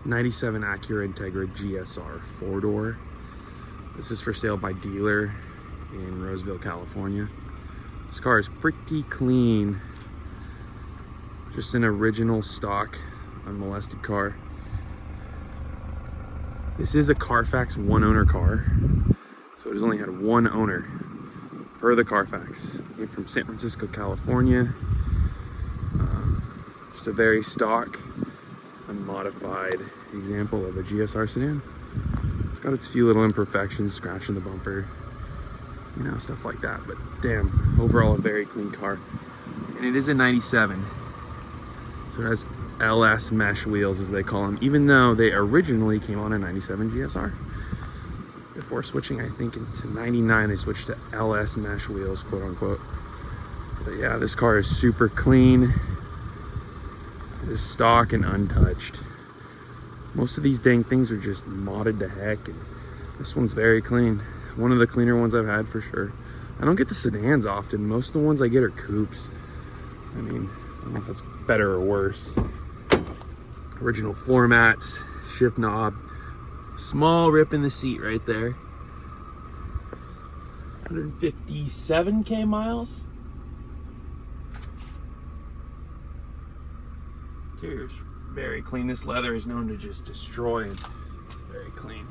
97 Acura Integra GSR 4-door. This is for sale by dealer in Roseville, California. This car is pretty clean. Just an original stock, unmolested car. This is a CARFAX one owner car. So it has only had one owner per the CARFAX. Came from San Francisco, California. Just a very stock, unmodified example of a GSR sedan. It's got its few little imperfections, scratching the bumper, you know, stuff like that. But damn, overall a very clean car. And it is a 97. So it has LS mesh wheels, as they call them, even though they originally came on a 97 GSR. Before switching, I think, into 99, they switched to LS mesh wheels, quote unquote. But yeah, this car is super clean. It is stock and untouched. Most of these dang things are just modded to heck, and this one's very clean. One of the cleaner ones I've had for sure. I don't get the sedans often. Most of the ones I get are coupes. I mean, I don't know if that's better or worse. Original floor mats, shift knob, small rip in the seat right there. 157K miles. Interior's very clean. This leather is known to just destroy, and it's very clean.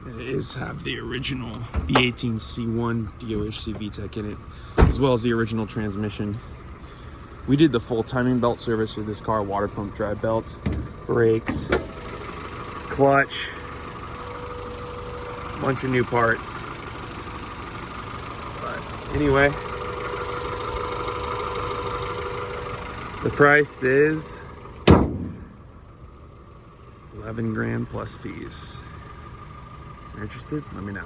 It is have the original B18C1 DOHC VTEC in it, as well as the original transmission. We did the full timing belt service with this car, water pump, drive belts, brakes, clutch, bunch of new parts. But anyway, the price is 11 grand plus fees. Interested? Let me know.